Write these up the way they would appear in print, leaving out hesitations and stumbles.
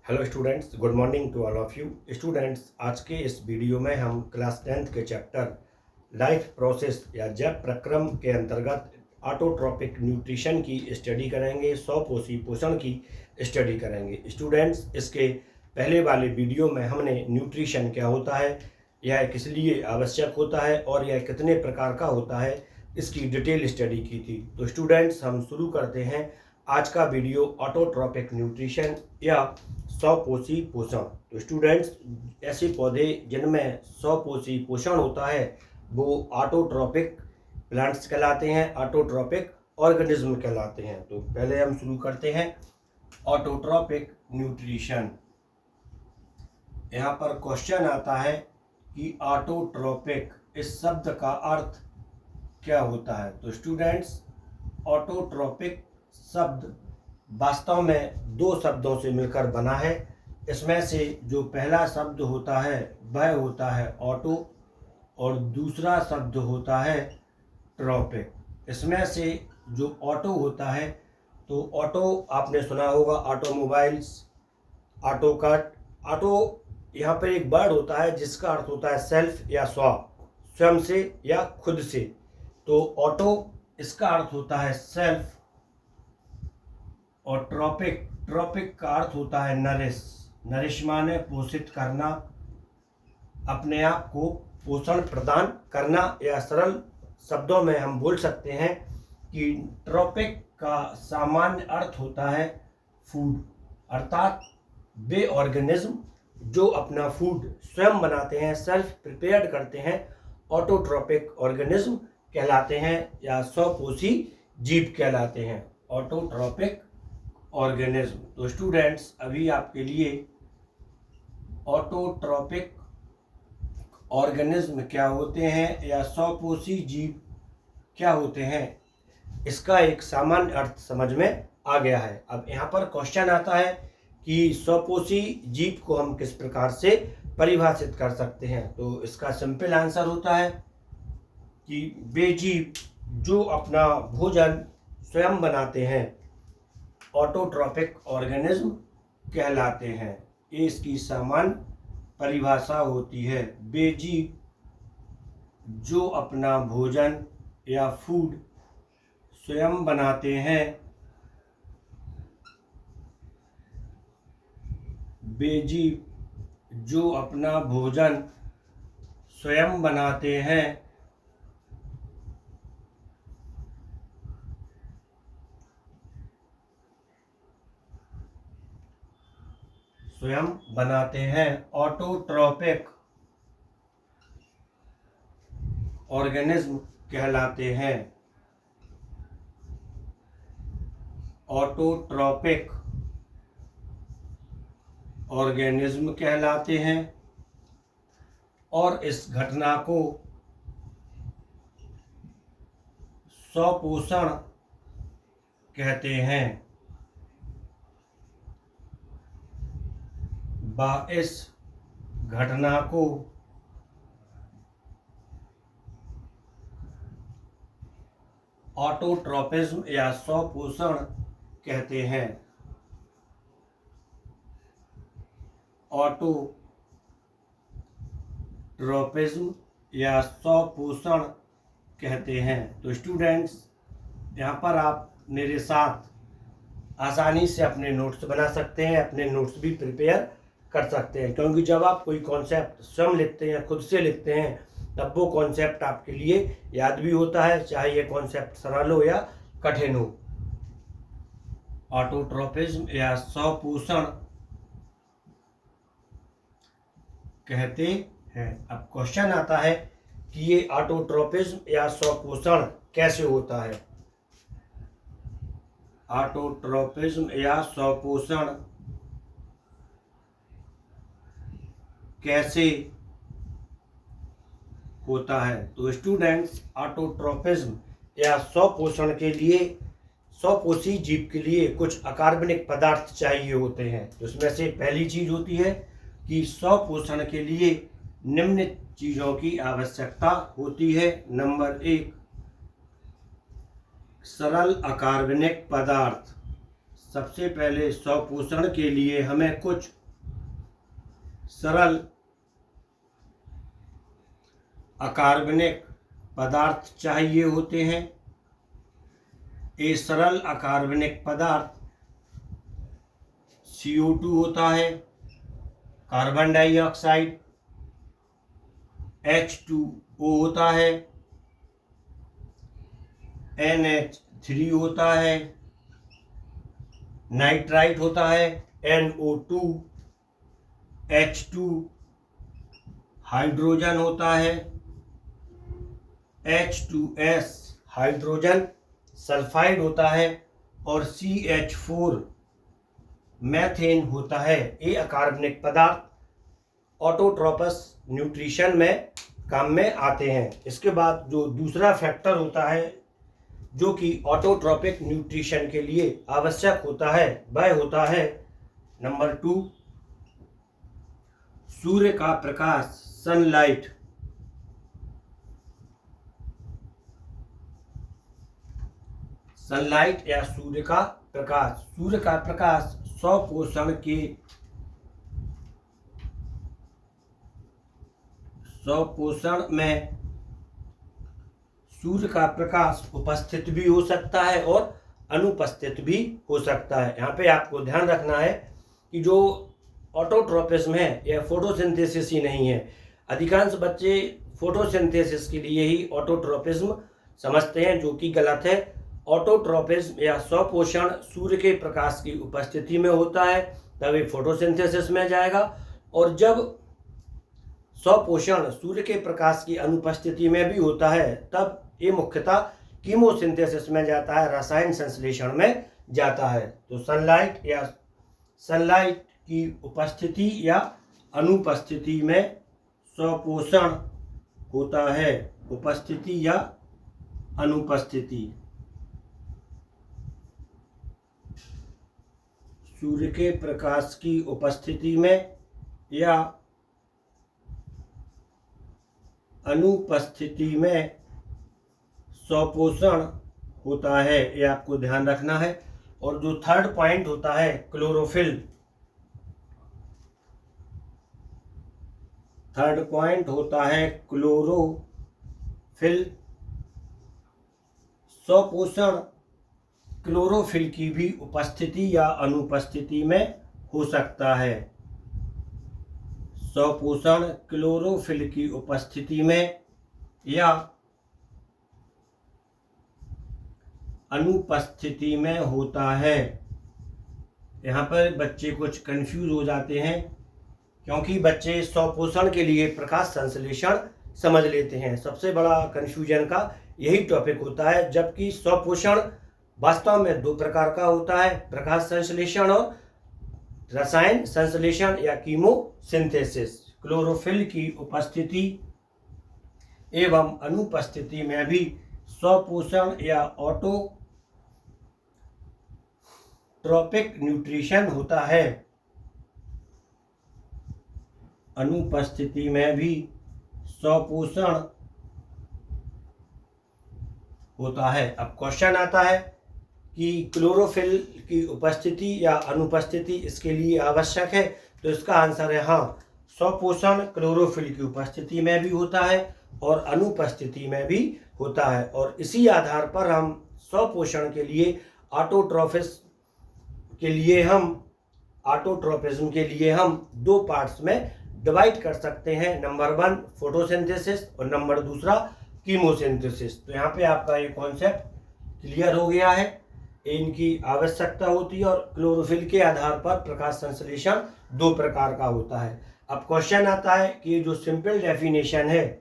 Hello students, good morning to all of you students. आज के इस वीडियो में हम क्लास 10th के चैप्टर लाइफ प्रोसेस या जैव प्रक्रम के अंतर्गत ऑटोट्रॉपिक न्यूट्रिशन की स्टडी करेंगे। स्वपोषी पोषण की स्टडी करेंगे। स्टूडेंट्स, इसके पहले वाले वीडियो में हमने न्यूट्रिशन क्या होता है, यह किस लिए आवश्यक होता है और यह कितने प्रकार का होता है, इसकी डिटेल स्टडी की थी। तो स्टूडेंट्स, हम शुरू करते हैं आज का वीडियो ऑटोट्रॉपिक न्यूट्रिशन या स्वपोषी पोषण। तो स्टूडेंट्स, ऐसे पौधे जिनमें स्वपोषी पोषण होता है वो ऑटोट्रॉपिक प्लांट्स कहलाते हैं, ऑटोट्रॉपिक ऑर्गेनिज्म कहलाते हैं। तो पहले हम शुरू करते हैं ऑटोट्रॉपिक न्यूट्रिशन। यहाँ पर क्वेश्चन आता है कि ऑटोट्रॉपिक इस शब्द का अर्थ क्या होता है। तो स्टूडेंट्स, ऑटोट्रॉपिक शब्द वास्तव में दो शब्दों से मिलकर बना है। इसमें से जो पहला शब्द होता है वह होता है ऑटो और दूसरा शब्द होता है ट्रॉपिक। इसमें से जो ऑटो होता है, तो ऑटो आपने सुना होगा ऑटोमोबाइल्स, ऑटो कट। ऑटो यहाँ पर एक वर्ड होता है जिसका अर्थ होता है सेल्फ या स्वयं से या खुद से। तो ऑटो इसका अर्थ होता है सेल्फ और ट्रॉपिक का अर्थ होता है नरिश माने पोषित करना, अपने आप को पोषण प्रदान करना। या सरल शब्दों में हम बोल सकते हैं कि ट्रॉपिक का सामान्य अर्थ होता है फूड, अर्थात वे ऑर्गेनिज्म जो अपना फूड स्वयं बनाते हैं, सेल्फ प्रिपेयर्ड करते हैं, ऑटोट्रॉपिक ऑर्गेनिज्म कहलाते हैं या स्वपोषी जीव कहलाते हैं, ऑटोट्रॉपिक ऑर्गेनिज्म। तो स्टूडेंट्स, अभी आपके लिए ऑटोट्रॉपिक ऑर्गेनिज्म क्या होते हैं या स्वपोषी जीव क्या होते हैं, इसका एक सामान्य अर्थ समझ में आ गया है। अब यहाँ पर क्वेश्चन आता है कि स्वपोषी जीव को हम किस प्रकार से परिभाषित कर सकते हैं। तो इसका सिंपल आंसर होता है कि वे जीव जो अपना भोजन स्वयं बनाते हैं ऑटोट्रॉपिक ऑर्गेनिज्म कहलाते हैं। ये इसकी सामान्य परिभाषा होती है। वे जीव जो अपना भोजन या फूड स्वयं बनाते हैं, वे जीव जो अपना भोजन स्वयं बनाते हैं ऑटोट्रॉपिक ऑर्गेनिज्म कहलाते हैं। ऑटोट्रॉपिक ऑर्गेनिज्म कहलाते हैं और इस घटना को स्वपोषण कहते हैं। इस घटना को ऑटोट्रॉपिज्म या स्वपोषण कहते हैं। ऑटोट्रॉपिज्म या स्वपोषण कहते हैं। तो स्टूडेंट्स, यहाँ पर आप मेरे साथ आसानी से अपने नोट्स बना सकते हैं, अपने नोट्स भी प्रिपेयर कर सकते हैं, क्योंकि जब आप कोई कॉन्सेप्ट स्वयं लिखते हैं, खुद से लिखते हैं, तब वो कॉन्सेप्ट आपके लिए याद भी होता है, चाहे ये कॉन्सेप्ट सरल हो या कठिन हो। ऑटोट्रॉपिज्म या स्वपोषण कहते हैं। अब क्वेश्चन आता है कि ये ऑटोट्रॉपिज्म या स्वपोषण कैसे होता है। ऑटोट्रॉपिज्म या स्वपोषण कैसे होता है। तो स्टूडेंट्स, ऑटोट्रॉपिज्म या स्वपोषण के लिए, स्वपोषी जीव के लिए कुछ अकार्बनिक पदार्थ चाहिए होते हैं। तो इसमें से पहली चीज होती है कि स्वपोषण के लिए निम्न चीजों की आवश्यकता होती है। नंबर 1, सरल अकार्बनिक पदार्थ। सबसे पहले स्वपोषण के लिए हमें कुछ सरल अकार्बनिक पदार्थ चाहिए होते हैं। ये सरल अकार्बनिक पदार्थ CO2 होता है, कार्बन डाइऑक्साइड, H2O होता है, NH3 होता है, नाइट्राइट होता है, NO2, H2, हाइड्रोजन होता है, H2S, हाइड्रोजन सल्फाइड होता है, और CH4, मैथेन होता है। ये अकार्बनिक पदार्थ ऑटोट्रोपस न्यूट्रिशन में काम में आते हैं। इसके बाद जो दूसरा फैक्टर होता है जो कि ऑटोट्रोपिक न्यूट्रिशन के लिए आवश्यक होता है, वह होता है नंबर 2, सूर्य का प्रकाश, सनलाइट। सनलाइट या सूर्य का प्रकाश। सूर्य का प्रकाश स्वपोषण में सूर्य का प्रकाश उपस्थित भी हो सकता है और अनुपस्थित भी हो सकता है। यहाँ पे आपको ध्यान रखना है कि जो ऑटोट्रोपिज्म है यह फोटोसिंथेसिस ही नहीं है। अधिकांश बच्चे फोटोसिंथेसिस के लिए ही ऑटोट्रोपिज्म समझते हैं, जो कि गलत है। ऑटोट्रोपिज्म या स्वपोषण सूर्य के प्रकाश की उपस्थिति में होता है, तभी फोटोसिंथेसिस में जाएगा। और जब स्वपोषण सूर्य के प्रकाश की अनुपस्थिति में भी होता है, तब ये मुख्यतः कीमोसिंथेसिस में जाता है, रसायन संश्लेषण में जाता है। तो सनलाइट की उपस्थिति या अनुपस्थिति में स्वपोषण होता है। उपस्थिति या अनुपस्थिति, सूर्य के प्रकाश की उपस्थिति में या अनुपस्थिति में स्वपोषण होता है, ये आपको ध्यान रखना है। और जो थर्ड पॉइंट होता है क्लोरोफिल, थर्ड पॉइंट होता है क्लोरोफिल। स्वपोषण क्लोरोफिल की भी उपस्थिति या अनुपस्थिति में हो सकता है। स्वपोषण क्लोरोफिल की उपस्थिति में या अनुपस्थिति में होता है। यहाँ पर बच्चे कुछ कंफ्यूज हो जाते हैं, क्योंकि बच्चे स्वपोषण के लिए प्रकाश संश्लेषण समझ लेते हैं। सबसे बड़ा कंफ्यूजन का यही टॉपिक होता है, जबकि स्वपोषण वास्तव में दो प्रकार का होता है, प्रकाश संश्लेषण और रसायन संश्लेषण या कीमोसिंथेसिस। क्लोरोफिल की उपस्थिति एवं अनुपस्थिति में भी स्वपोषण या ऑटोट्रोपिक न्यूट्रिशन होता है। अनुपस्थिति में भी स्वपोषण होता है। अब क्वेश्चन आता है कि क्लोरोफिल की उपस्थिति या अनुपस्थिति इसके लिए आवश्यक है, तो इसका आंसर है हाँ, स्वपोषण क्लोरोफिल की उपस्थिति में भी होता है और अनुपस्थिति में भी होता है। और इसी आधार पर हम स्वपोषण के लिए ऑटोट्रोपिज्म के लिए हम दो पार्ट्स में डिवाइड कर सकते हैं। नंबर 1 फोटोसिंथेसिस और नंबर दूसरा कीमोसिंथेसिस। तो यहाँ पे आपका ये कॉन्सेप्ट क्लियर हो गया है। इनकी आवश्यकता होती है और क्लोरोफिल के आधार पर प्रकाश संश्लेषण दो प्रकार का होता है। अब क्वेश्चन आता है कि जो सिंपल डेफिनेशन है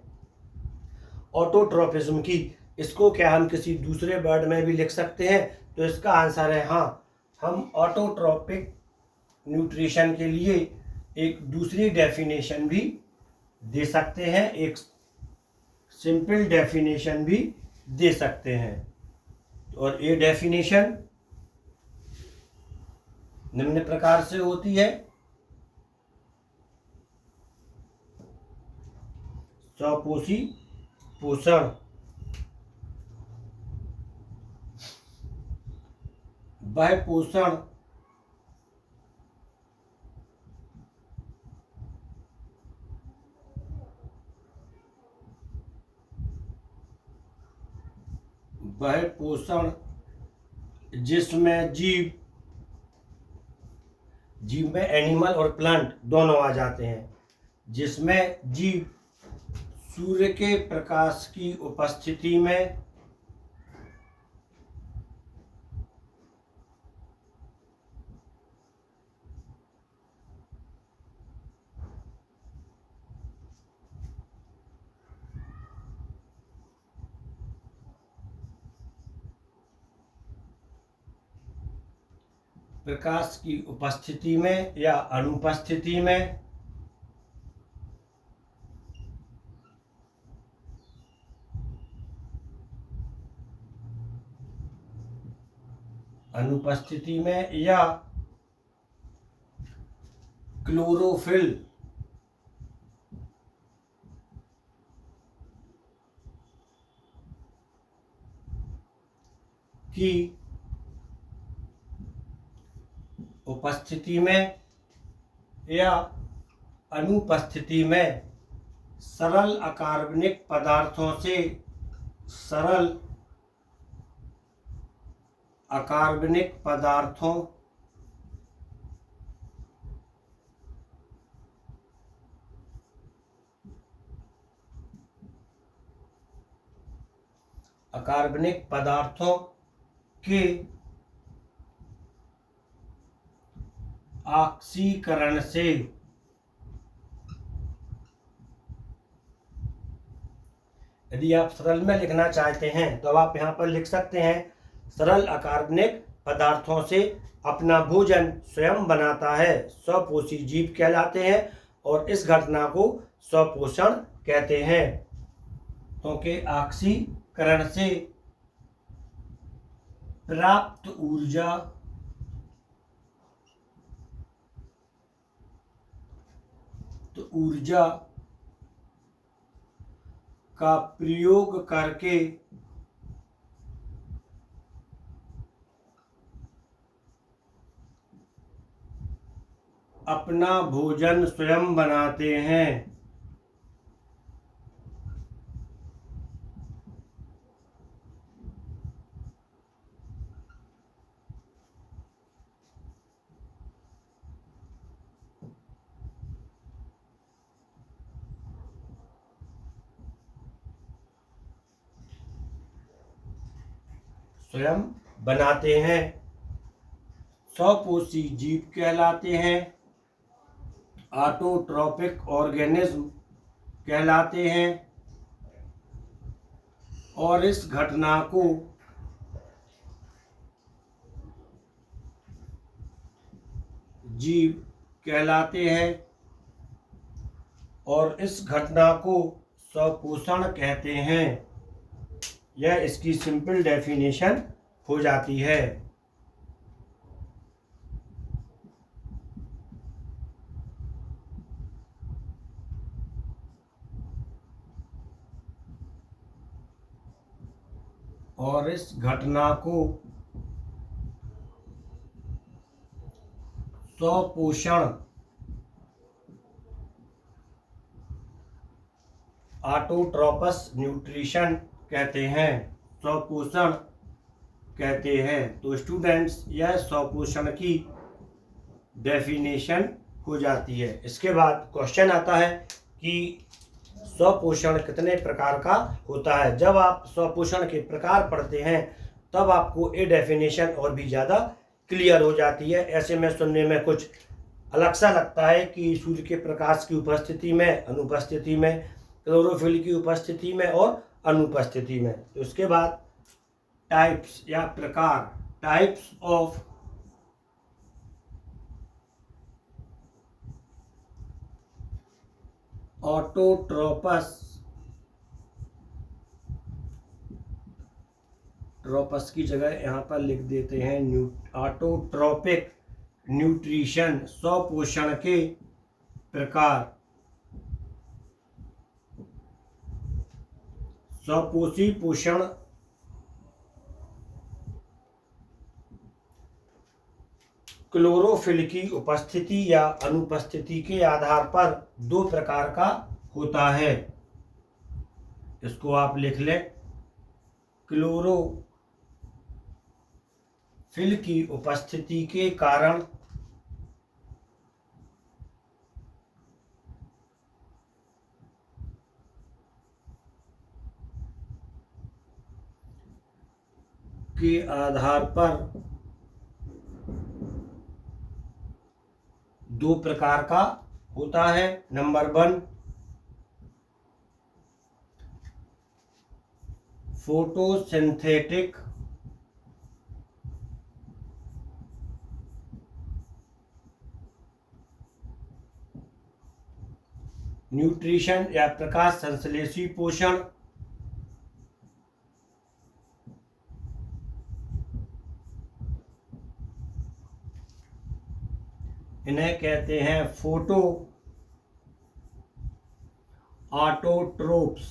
ऑटोट्रोपिज्म की, इसको क्या हम किसी दूसरे वर्ड में भी लिख सकते हैं? तो इसका आंसर है हाँ, हम ऑटोट्रोपिक न्यूट्रिशन के लिए एक दूसरी डेफिनेशन भी दे सकते हैं, एक सिंपल डेफिनेशन भी दे सकते हैं। और ये डेफिनेशन निम्न प्रकार से होती है। स्वपोषी पोषण वह पोषण वह पोषण जिसमें जीव में एनिमल और प्लांट दोनों आ जाते हैं, जिसमें जीव सूर्य के प्रकाश की उपस्थिति में प्रकाश की उपस्थिति में या अनुपस्थिति में या क्लोरोफिल की उपस्थिति में या अनुपस्थिति में सरल अकार्बनिक पदार्थों से सरल अकार्बनिक पदार्थों के ऑक्सीकरण से यदि आप सरल में लिखना चाहते हैं तो आप यहाँ पर लिख सकते हैं सरल अकार्बनिक पदार्थों से अपना भोजन स्वयं बनाता है स्वपोषी जीव कहलाते हैं और इस घटना को स्वपोषण कहते हैं, क्योंकि ऑक्सीकरण से प्राप्त ऊर्जा का प्रयोग करके अपना भोजन स्वयं बनाते हैं। स्वयं बनाते हैं, स्वपोषी जीव कहलाते हैं, ऑटोट्रॉपिक ऑर्गेनिज्म कहलाते हैं और इस घटना को जीव कहलाते हैं और इस घटना को स्वपोषण कहते हैं। यह इसकी सिंपल डेफिनेशन हो जाती है। और इस घटना को स्वपोषण ऑटोट्रॉपस न्यूट्रिशन कहते हैं, स्वपोषण कहते हैं। तो स्टूडेंट्स यह स्वपोषण की डेफिनेशन हो जाती है। इसके बाद क्वेश्चन आता है कि स्वपोषण कितने प्रकार का होता है। जब आप स्वपोषण के प्रकार पढ़ते हैं तब आपको ये डेफिनेशन और भी ज़्यादा क्लियर हो जाती है। ऐसे में सुनने में कुछ अलग सा लगता है कि सूर्य के प्रकाश की उपस्थिति में, अनुपस्थिति में, क्लोरोफिल की उपस्थिति में और अनुपस्थिति में। तो उसके बाद टाइप्स या प्रकार, टाइप्स ऑफ ऑटोट्रोपस, ट्रोपस की जगह यहाँ पर लिख देते हैं ऑटोट्रोपिक न्यूट्रिशन, स्वपोषण के प्रकार। स्वपोषी पोषण क्लोरोफिल की उपस्थिति या अनुपस्थिति के आधार पर दो प्रकार का होता है। इसको आप लिख लें, क्लोरोफिल फिल की उपस्थिति के कारण के आधार पर दो प्रकार का होता है। नंबर 1, फोटोसिंथेटिक न्यूट्रिशन या प्रकाश संश्लेषी पोषण। इन्हें कहते हैं फोटो ऑटोट्रोप्स।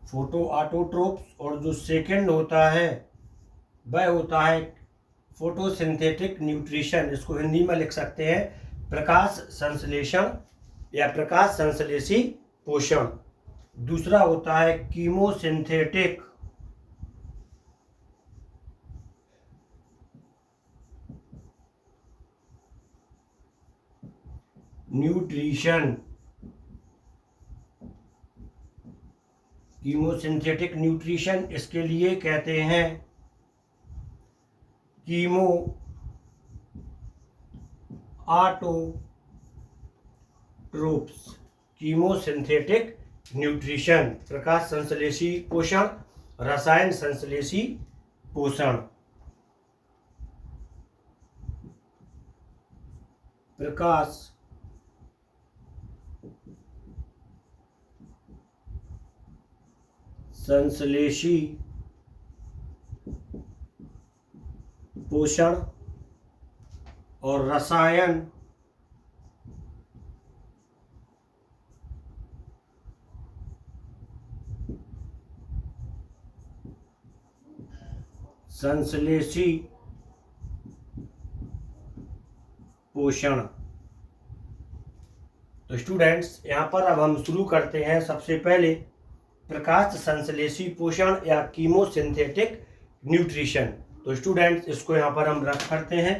Photo autotrophs. और जो सेकंड होता है वह होता है फोटोसिंथेटिक न्यूट्रिशन। इसको हिंदी में लिख सकते हैं प्रकाश संश्लेषण या प्रकाश संश्लेषी पोषण। दूसरा होता है कीमोसिंथेटिक न्यूट्रिशन। कीमोसिंथेटिक न्यूट्रिशन इसके लिए कहते हैं कीमो ऑटोट्रोप्स। कीमोसिंथेटिक न्यूट्रिशन, प्रकाश संश्लेषी पोषण, रसायन संश्लेषी पोषण। प्रकाश संश्लेषी पोषण और रसायन संश्लेषी पोषण। तो स्टूडेंट्स, यहाँ पर अब हम शुरू करते हैं। सबसे पहले प्रकाश संश्लेषी पोषण या कीमोसिंथेटिक न्यूट्रिशन। तो स्टूडेंट्स, इसको यहाँ पर हम रख करते हैं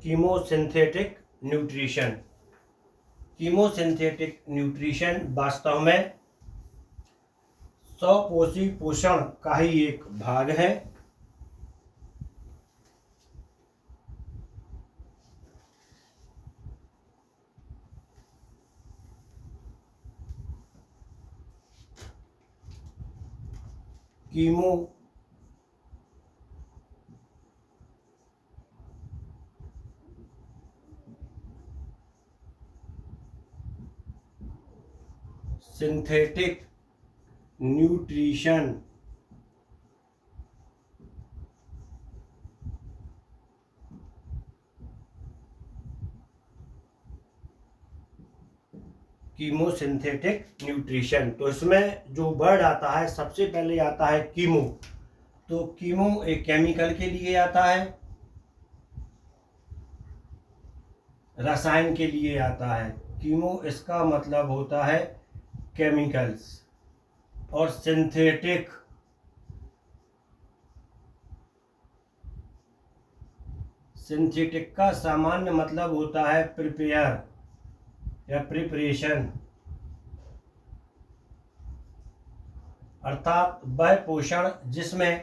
कीमोसिंथेटिक न्यूट्रिशन। कीमोसिंथेटिक न्यूट्रिशन वास्तव में स्वपोषी पोषण का ही एक भाग है। Chemo synthetic nutrition chemosynthetic nutrition. तो इसमें जो वर्ड आता है, सबसे पहले आता है कीमो। तो कीमो एक केमिकल के लिए आता है, रसायन के लिए आता है। कीमो इसका मतलब होता है केमिकल्स। और सिंथेटिक सिंथेटिक का सामान्य मतलब होता है प्रिपेयर या प्रिपरेशन, अर्थात वह पोषण जिसमें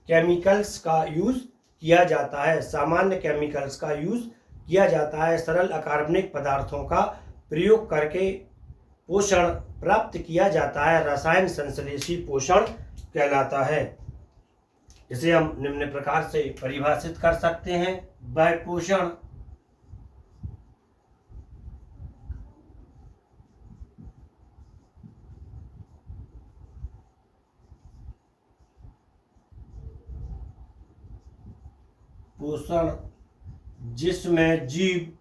केमिकल्स का यूज किया जाता है, सामान्य केमिकल्स का यूज किया जाता है, सरल अकार्बनिक पदार्थों का प्रयोग करके पोषण प्राप्त किया जाता है, रसायन संश्लेषी पोषण कहलाता है। इसे हम निम्न प्रकार से परिभाषित कर सकते हैं। वह पोषण जिसमें जीव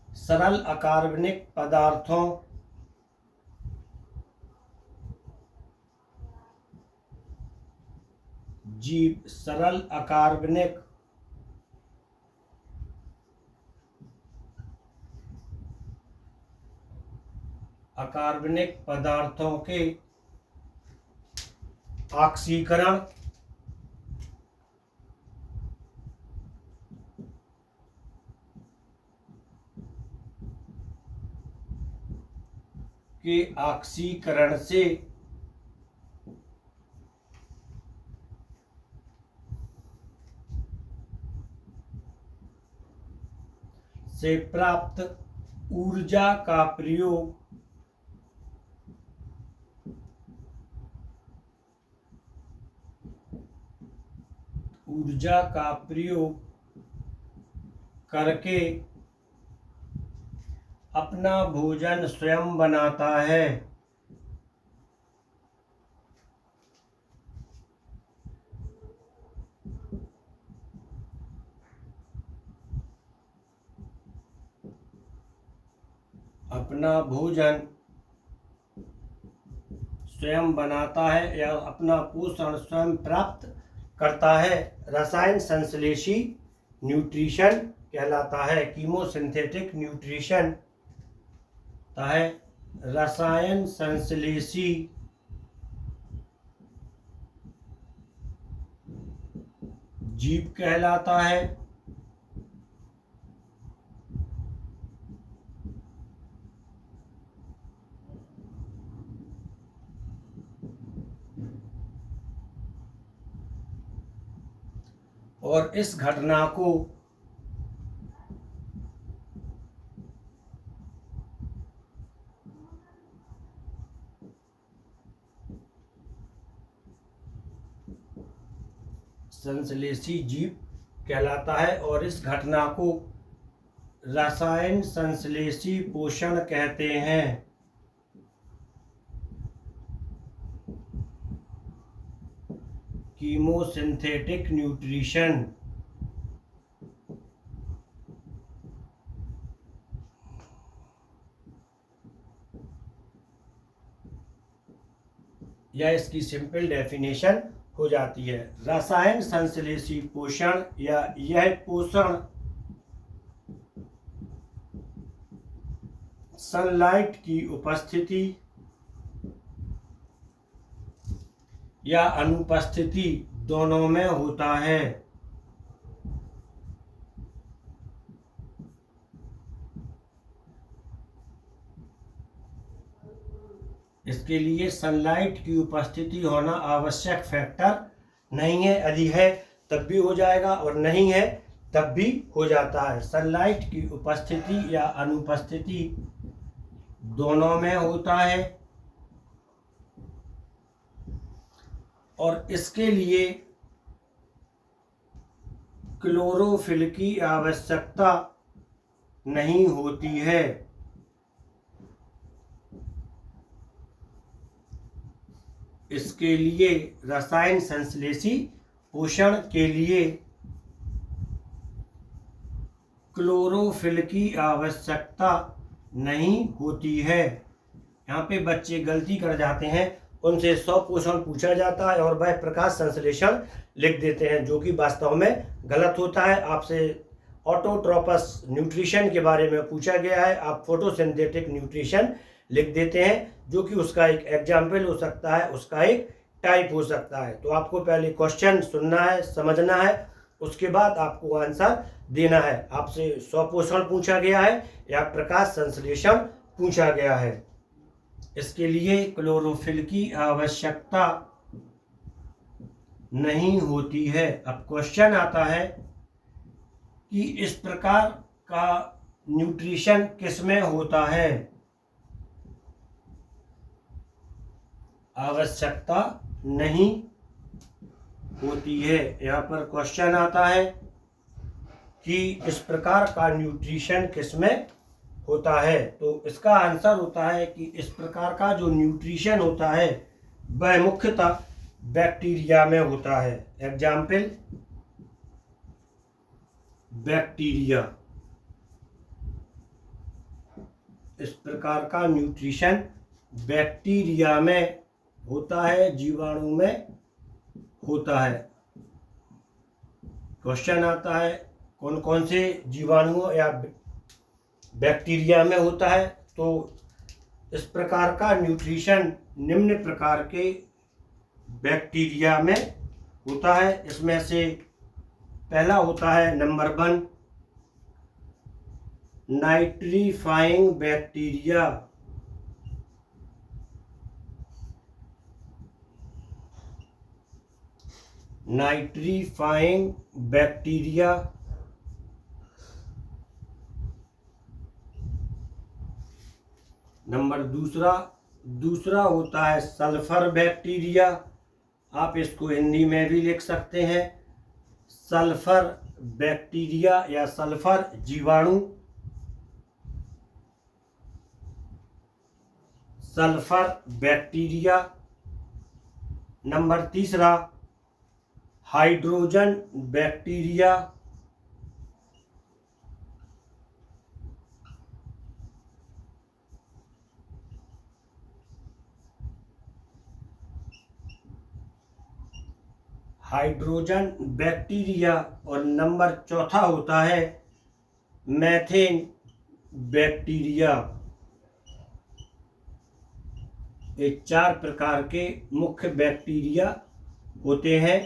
सरल अकार्बनिक पदार्थों सरल अकार्बनिक अकार्बनिक पदार्थों के ऑक्सीकरण से प्राप्त ऊर्जा का प्रयोग करके अपना भोजन स्वयं बनाता है। अपना भोजन स्वयं बनाता है या अपना पोषण स्वयं प्राप्त करता है। रसायन संश्लेषी न्यूट्रिशन कहलाता है। कीमोसिंथेटिक न्यूट्रिशन है रसायन संश्लेषी जीव कहलाता है। और इस घटना को संश्लेषी जीव कहलाता है और इस घटना को रसायन संश्लेषी पोषण कहते हैं। कीमोसिंथेटिक न्यूट्रिशन या इसकी सिंपल डेफिनेशन हो जाती है। रसायन संश्लेषी पोषण या यह पोषण सनलाइट की उपस्थिति या अनुपस्थिति दोनों में होता है। इसके लिए सनलाइट की उपस्थिति होना आवश्यक फैक्टर नहीं है। यदि है तब भी हो जाएगा और नहीं है तब भी हो जाता है। सनलाइट की उपस्थिति या अनुपस्थिति दोनों में होता है और इसके लिए क्लोरोफिल की आवश्यकता नहीं होती है। इसके लिए रसायन संश्लेषी पोषण के लिए क्लोरोफिल की आवश्यकता नहीं होती है। यहाँ पे बच्चे गलती कर जाते हैं, उनसे स्वपोषण पूछा जाता है और वह प्रकाश संश्लेषण लिख देते हैं, जो कि वास्तव में गलत होता है। आपसे ऑटोट्रोपस न्यूट्रिशन के बारे में पूछा गया है, आप फोटोसिंथेटिक न्यूट्रिशन लिख देते हैं, जो कि उसका एक एग्जाम्पल हो सकता है, उसका एक टाइप हो सकता है। तो आपको पहले क्वेश्चन सुनना है, समझना है, उसके बाद आपको आंसर देना है। आपसे स्वपोषण पूछा गया है या प्रकाश संश्लेषण पूछा गया है। इसके लिए क्लोरोफिल की आवश्यकता नहीं होती है। अब क्वेश्चन आता है कि इस प्रकार का न्यूट्रिशन किसमें होता है। आवश्यकता नहीं होती है। यहाँ पर क्वेश्चन आता है कि इस प्रकार का न्यूट्रिशन किसमें होता है, तो इसका आंसर होता है कि इस प्रकार का जो न्यूट्रिशन होता है वह मुख्यतः बैक्टीरिया में होता है। Example bacteria. इस प्रकार का न्यूट्रिशन बैक्टीरिया में होता है, जीवाणु में होता है। क्वेश्चन आता है कौन कौन से जीवाणुओं या बैक्टीरिया में होता है, तो इस प्रकार का न्यूट्रिशन निम्न प्रकार के बैक्टीरिया में होता है। इसमें से पहला होता है number 1 nitrifying bacteria. Nitrifying bacteria. Number दूसरा होता है सल्फर बैक्टीरिया। आप इसको हिंदी में भी लिख सकते हैं सल्फर बैक्टीरिया या सल्फर जीवाणु। Sulphur bacteria. Number 3 hydrogen bacteria. Hydrogen bacteria. और नंबर 4 होता है मेथेन बैक्टीरिया। ये 4 प्रकार के मुख्य बैक्टीरिया होते हैं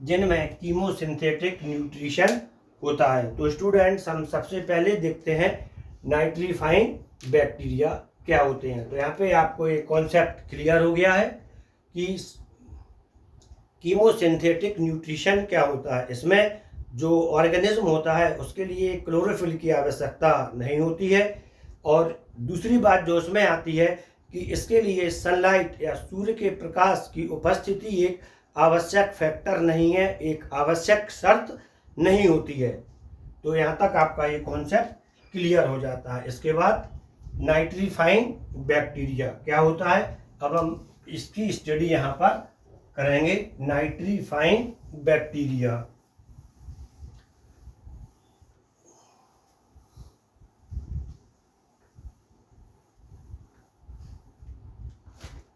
जिनमें कीमोसिंथेटिक न्यूट्रिशन होता है। तो स्टूडेंट्स, हम सबसे पहले देखते हैं नाइट्रीफाइंग बैक्टीरिया क्या होते हैं। तो यहाँ पे आपको एक कॉन्सेप्ट क्लियर हो गया है कि कीमोसिंथेटिक न्यूट्रिशन क्या होता है। इसमें जो ऑर्गेनिज्म होता है उसके लिए क्लोरोफिल की आवश्यकता नहीं होती है। और दूसरी बात जो उसमें आती है कि इसके लिए सनलाइट या सूर्य के प्रकाश की उपस्थिति एक आवश्यक फैक्टर नहीं है, एक आवश्यक शर्त नहीं होती है। तो यहाँ तक आपका ये कॉन्सेप्ट क्लियर हो जाता है। इसके बाद नाइट्रीफाइंग बैक्टीरिया क्या होता है, अब हम इसकी स्टडी यहाँ पर करेंगे। Nitrifying bacteria.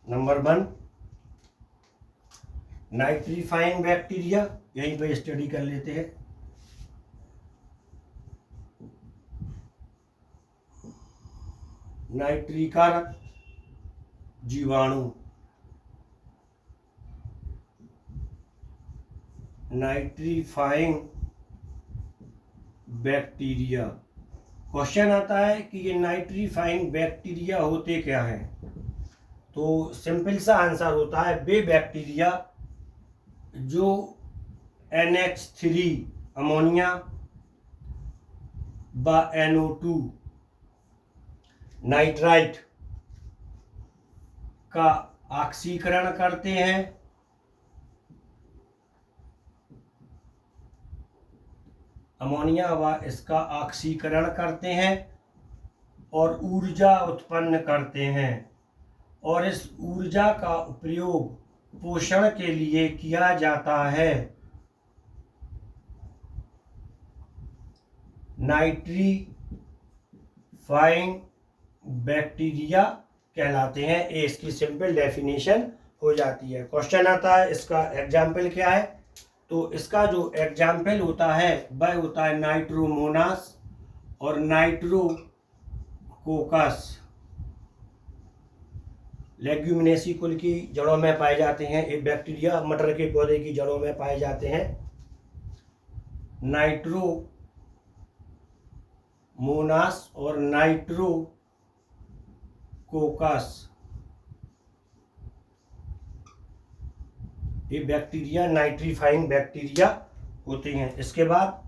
Number 1 nitrifying bacteria, यहीं पे स्टडी कर लेते हैं। नाइट्रीकारक जीवाणु। Nitrifying bacteria. क्वेश्चन आता है कि ये नाइट्रीफाइंग बैक्टीरिया होते क्या हैं। तो सिंपल सा आंसर होता है वे बैक्टीरिया जो NH3 अमोनिया व NO2 नाइट्राइट का ऑक्सीकरण करते हैं अमोनिया व इसका ऑक्सीकरण करते हैं और ऊर्जा उत्पन्न करते हैं। और इस ऊर्जा का उपयोग पोषण के लिए किया जाता है। नाइट्रीफाइंग बैक्टीरिया कहलाते हैं। ये इसकी सिंपल डेफिनेशन हो जाती है। क्वेश्चन आता है इसका एग्जाम्पल क्या है। तो इसका जो एग्जाम्पल होता है वह होता है नाइट्रोमोनास और नाइट्रोकोकस। लेग्यूमिनेसी कुल की जड़ों में पाए जाते हैं। ये बैक्टीरिया मटर के पौधे की जड़ों में पाए जाते हैं। नाइट्रोमोनास और नाइट्रोकोकस, ये बैक्टीरिया नाइट्रीफाइंग बैक्टीरिया होते हैं। इसके बाद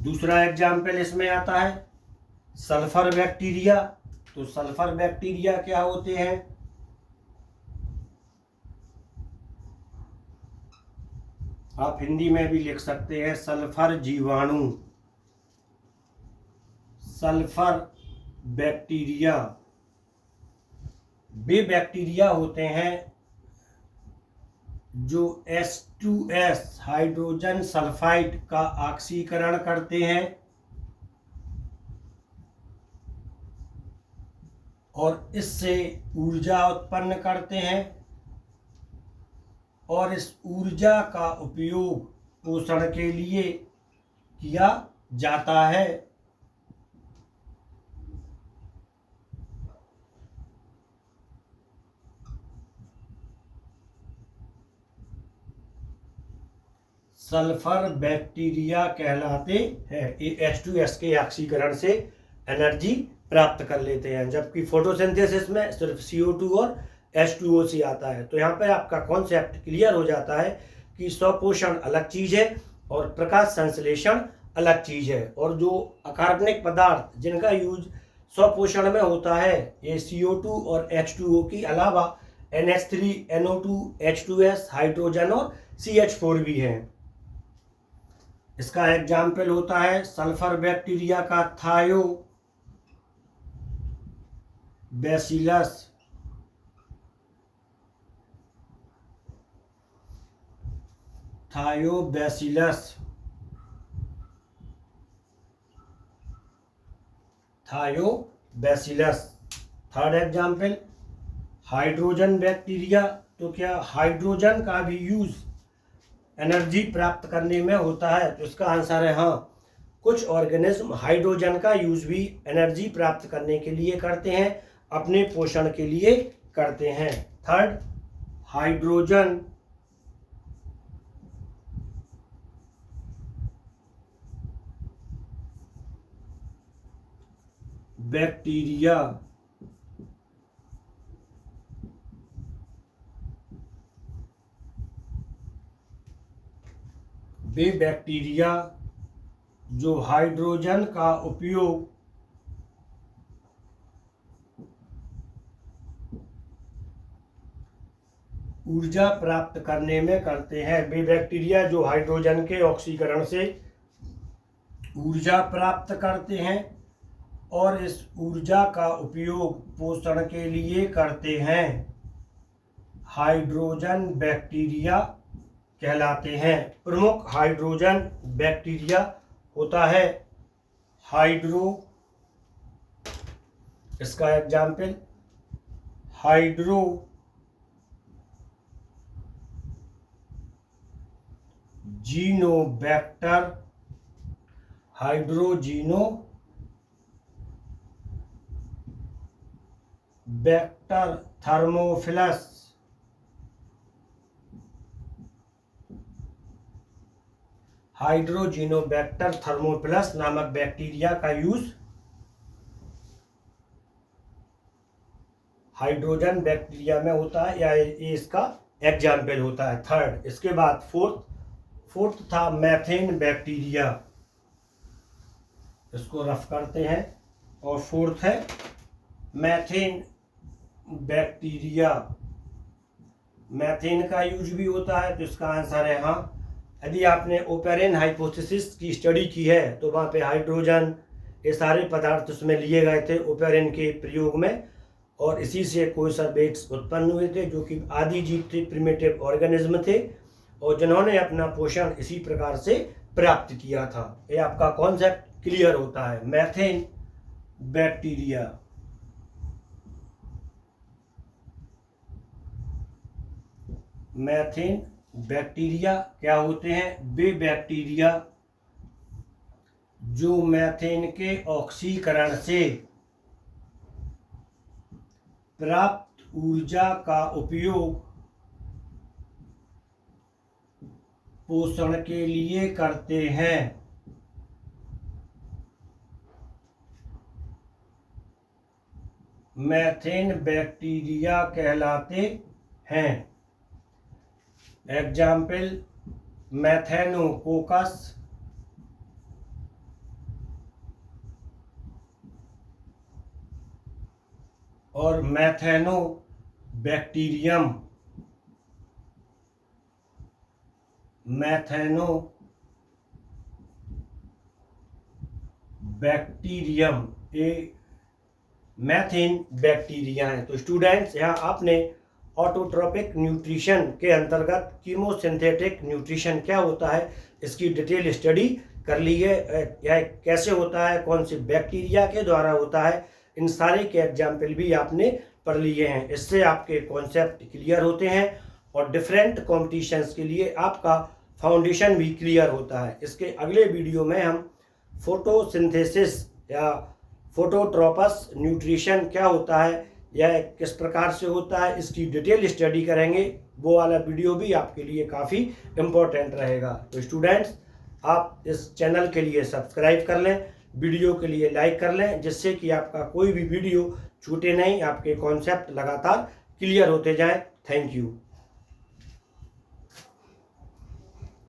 दूसरा एग्जाम्पल इसमें आता है सल्फर बैक्टीरिया। तो सल्फर बैक्टीरिया क्या होते हैं। आप हिंदी में भी लिख सकते हैं सल्फर जीवाणु। सल्फर बैक्टीरिया वे बैक्टीरिया होते हैं जो H2S हाइड्रोजन सल्फाइड का ऑक्सीकरण करते हैं और इससे ऊर्जा उत्पन्न करते हैं और इस ऊर्जा का उपयोग पोषण के लिए किया जाता है। सल्फर बैक्टीरिया कहलाते हैं। ये H2S के ऑक्सीकरण से एनर्जी प्राप्त कर लेते हैं, जबकि फोटोसिंथेसिस में सिर्फ CO2 और H2O से आता है। तो यहाँ पर आपका कॉन्सेप्ट क्लियर हो जाता है कि स्वपोषण अलग चीज़ है और प्रकाश संश्लेषण अलग चीज़ है। और जो अकार्बनिक पदार्थ जिनका यूज स्वपोषण में होता है, ये CO2 और H2O के अलावा NH3, NO2, H2S, हाइड्रोजन और CH4 भी हैं। इसका एग्जाम्पल होता है सल्फर बैक्टीरिया का Thiobacillus, Thiobacillus. Third example hydrogen bacteria. तो क्या हाइड्रोजन का भी यूज एनर्जी प्राप्त करने में होता है? तो इसका आंसर है हाँ, कुछ ऑर्गेनिज्म हाइड्रोजन का यूज भी एनर्जी प्राप्त करने के लिए करते हैं, अपने पोषण के लिए करते हैं। थर्ड, हाइड्रोजन बैक्टीरिया वे बैक्टीरिया जो हाइड्रोजन का उपयोग ऊर्जा प्राप्त करने में करते हैं। वे बैक्टीरिया जो हाइड्रोजन के ऑक्सीकरण से ऊर्जा प्राप्त करते हैं और इस ऊर्जा का उपयोग पोषण के लिए करते हैं, हाइड्रोजन बैक्टीरिया कहलाते हैं। प्रमुख हाइड्रोजन बैक्टीरिया होता है हाइड्रो, इसका एग्जाम्पल हाइड्रोजीनोबैक्टर, बैक्टर थर्मोफिलस, हाइड्रोजीनोबैक्टर थर्मोफिलस नामक बैक्टीरिया का यूज हाइड्रोजन बैक्टीरिया में होता है, या ये इसका एग्जाम्पल होता है। थर्ड, इसके बाद फोर्थ था मैथेन बैक्टीरिया, इसको रफ करते हैं। और फोर्थ है मैथेन बैक्टीरिया। मैथेन का यूज भी होता है, तो इसका आंसर है हाँ। यदि आपने ओपेरेन हाइपोथेसिस की स्टडी की है तो वहाँ पे हाइड्रोजन, ये सारे पदार्थ उसमें लिए गए थे ओपेरेन के प्रयोग में, और इसी से कोइसरबेट्स उत्पन्न हुए थे जो कि आदि जीव थे, प्रिमिटिव ऑर्गेनिज्म थे, और जिन्होंने अपना पोषण इसी प्रकार से प्राप्त किया था। ये आपका कॉन्सेप्ट क्लियर होता है। मैथेन बैक्टीरिया, मैथेन बैक्टीरिया क्या होते हैं? वे बैक्टीरिया जो मैथेन के ऑक्सीकरण से प्राप्त ऊर्जा का उपयोग पोषण के लिए करते हैं, मैथेन बैक्टीरिया कहलाते हैं। एग्जाम्पल मैथेनोकोकस, और मैथेनोबैक्टीरियम, ये मैथेन बैक्टीरिया हैं। तो स्टूडेंट्स, यहाँ आपने ऑटोट्रोपिक न्यूट्रिशन के अंतर्गत कीमोसिंथेटिक न्यूट्रिशन क्या होता है इसकी डिटेल स्टडी कर ली है। यह कैसे होता है, कौन से बैक्टीरिया के द्वारा होता है, इन सारे के एग्जाम्पल भी आपने पढ़ लिए हैं। इससे आपके कॉन्सेप्ट क्लियर होते हैं और डिफरेंट कॉम्पिटिशन्स के लिए आपका फाउंडेशन भी क्लियर होता है। इसके अगले वीडियो में हम फोटोसिंथेसिस या फोटोट्रोपस न्यूट्रिशन क्या होता है यह किस प्रकार से होता है इसकी डिटेल स्टडी करेंगे। वो वाला वीडियो भी आपके लिए काफ़ी इम्पोर्टेंट रहेगा। तो स्टूडेंट्स, आप इस चैनल के लिए सब्सक्राइब कर लें, वीडियो के लिए लाइक कर लें, जिससे कि आपका कोई भी वीडियो छूटे नहीं, आपके कॉन्सेप्ट लगातार क्लियर होते जाएं। Thank you.